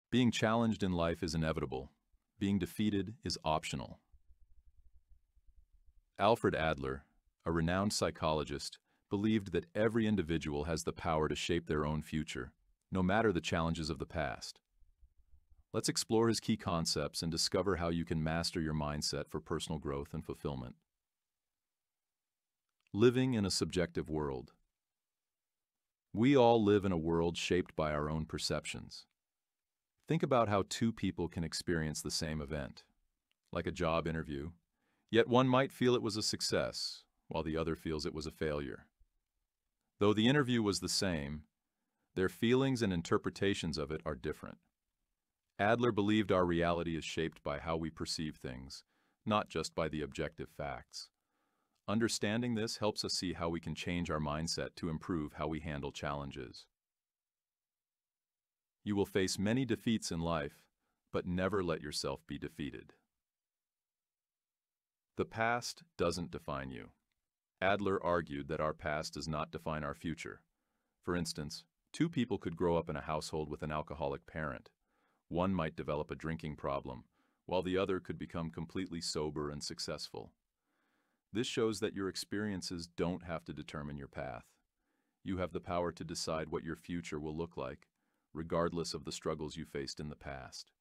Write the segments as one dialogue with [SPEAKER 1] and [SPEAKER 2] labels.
[SPEAKER 1] Being challenged in life is inevitable. Being defeated is optional. Alfred Adler, a renowned psychologist, believed that every individual has the power to shape their own future, no matter the challenges of the past. Let's explore his key concepts and discover how you can master your mindset for personal growth and fulfillment. Living in a subjective world. We all live in a world shaped by our own perceptions. Think about how two people can experience the same event, like a job interview, yet one might feel it was a success, while the other feels it was a failure. Though the interview was the same, their feelings and interpretations of it are different. Adler believed our reality is shaped by how we perceive things, not just by the objective facts. Understanding this helps us see how we can change our mindset to improve how we handle challenges. You will face many defeats in life, but never let yourself be defeated. The past doesn't define you. Adler argued that our past does not define our future. For instance, two people could grow up in a household with an alcoholic parent. One might develop a drinking problem, while the other could become completely sober and successful. This shows that your experiences don't have to determine your path. You have the power to decide what your future will look like, regardless of the struggles you faced in the past.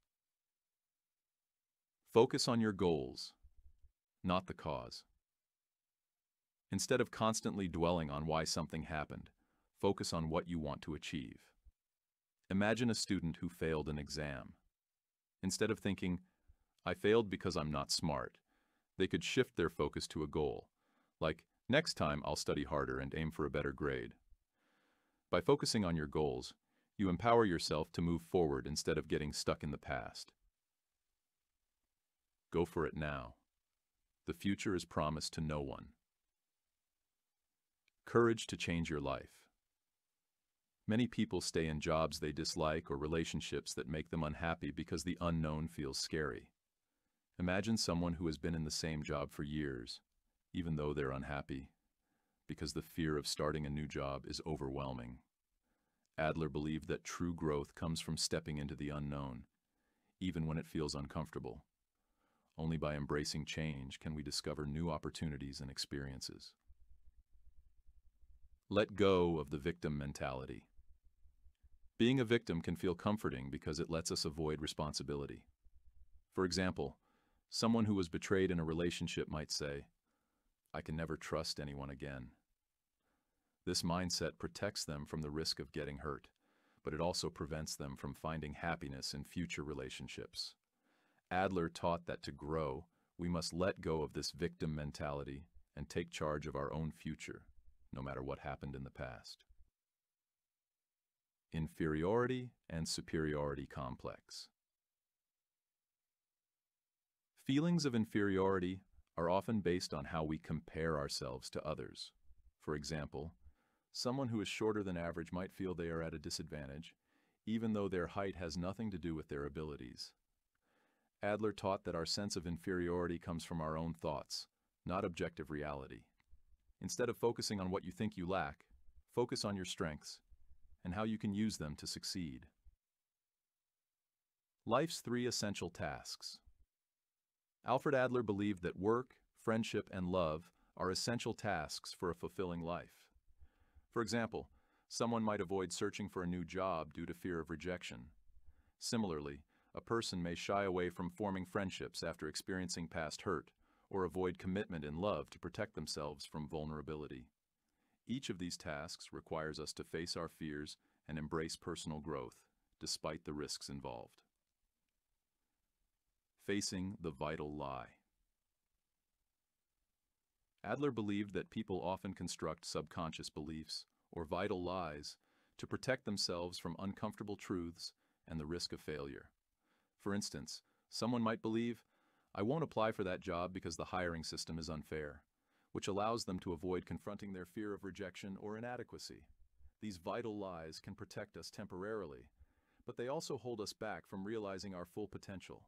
[SPEAKER 1] Focus on your goals, not the cause. Instead of constantly dwelling on why something happened, focus on what you want to achieve. Imagine a student who failed an exam. Instead of thinking, "I failed because I'm not smart," they could shift their focus to a goal, like, "Next time I'll study harder and aim for a better grade." By focusing on your goals, you empower yourself to move forward instead of getting stuck in the past. Go for it now. The future is promised to no one. Courage to change your life. Many people stay in jobs they dislike or relationships that make them unhappy because the unknown feels scary. Imagine someone who has been in the same job for years, even though they're unhappy, because the fear of starting a new job is overwhelming. Adler believed that true growth comes from stepping into the unknown, even when it feels uncomfortable. Only by embracing change can we discover new opportunities and experiences. Let go of the victim mentality. Being a victim can feel comforting because it lets us avoid responsibility. For example, someone who was betrayed in a relationship might say, "I can never trust anyone again." This mindset protects them from the risk of getting hurt, but it also prevents them from finding happiness in future relationships. Adler taught that to grow, we must let go of this victim mentality and take charge of our own future, no matter what happened in the past. Inferiority and superiority complex. Feelings of inferiority are often based on how we compare ourselves to others. For example, someone who is shorter than average might feel they are at a disadvantage, even though their height has nothing to do with their abilities. Adler taught that our sense of inferiority comes from our own thoughts, not objective reality. Instead of focusing on what you think you lack, focus on your strengths and how you can use them to succeed. Life's 3 essential tasks. Alfred Adler believed that work, friendship, and love are essential tasks for a fulfilling life. For example, someone might avoid searching for a new job due to fear of rejection. Similarly, a person may shy away from forming friendships after experiencing past hurt, or avoid commitment in love to protect themselves from vulnerability. Each of these tasks requires us to face our fears and embrace personal growth, despite the risks involved. Facing the vital lie. Adler believed that people often construct subconscious beliefs, or vital lies, to protect themselves from uncomfortable truths and the risk of failure. For instance, someone might believe, "I won't apply for that job because the hiring system is unfair," which allows them to avoid confronting their fear of rejection or inadequacy. These vital lies can protect us temporarily, but they also hold us back from realizing our full potential.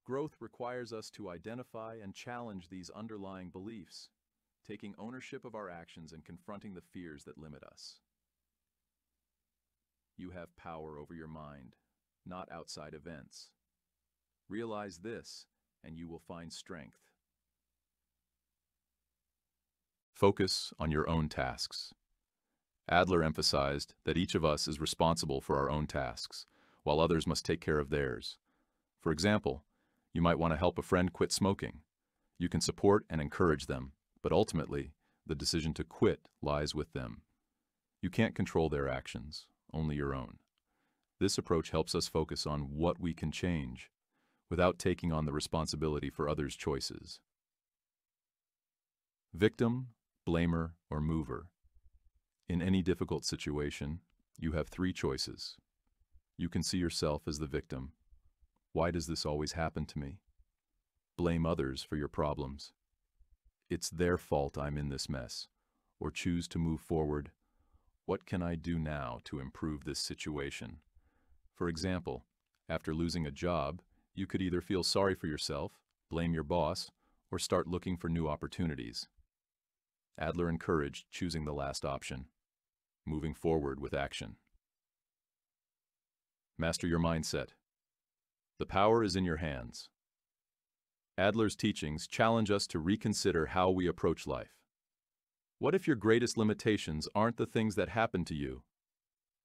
[SPEAKER 1] Growth requires us to identify and challenge these underlying beliefs, taking ownership of our actions and confronting the fears that limit us. You have power over your mind, not outside events. Realize this, and you will find strength. Focus on your own tasks. Adler emphasized that each of us is responsible for our own tasks, while others must take care of theirs. For example, you might want to help a friend quit smoking. You can support and encourage them, but ultimately, the decision to quit lies with them. You can't control their actions, only your own. This approach helps us focus on what we can change, without taking on the responsibility for others' choices. Victim, blamer, or mover. In any difficult situation, you have three choices. You can see yourself as the victim. Why does this always happen to me? Blame others for your problems. It's their fault I'm in this mess. Or choose to move forward. What can I do now to improve this situation? For example, after losing a job, you could either feel sorry for yourself, blame your boss, or start looking for new opportunities. Adler encouraged choosing the last option, moving forward with action. Master your mindset. The power is in your hands. Adler's teachings challenge us to reconsider how we approach life. What if your greatest limitations aren't the things that happen to you,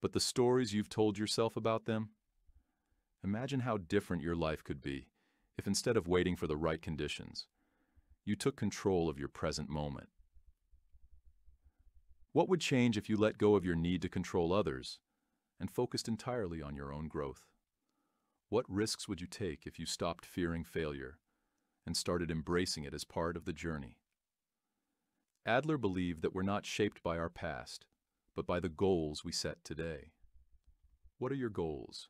[SPEAKER 1] but the stories you've told yourself about them? Imagine how different your life could be if instead of waiting for the right conditions, you took control of your present moment. What would change if you let go of your need to control others and focused entirely on your own growth? What risks would you take if you stopped fearing failure and started embracing it as part of the journey? Adler believed that we're not shaped by our past, but by the goals we set today. What are your goals?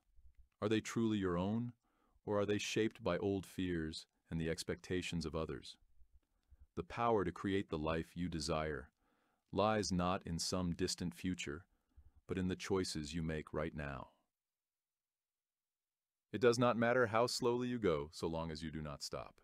[SPEAKER 1] Are they truly your own, or are they shaped by old fears and the expectations of others? The power to create the life you desire lies not in some distant future, but in the choices you make right now. It does not matter how slowly you go, so long as you do not stop.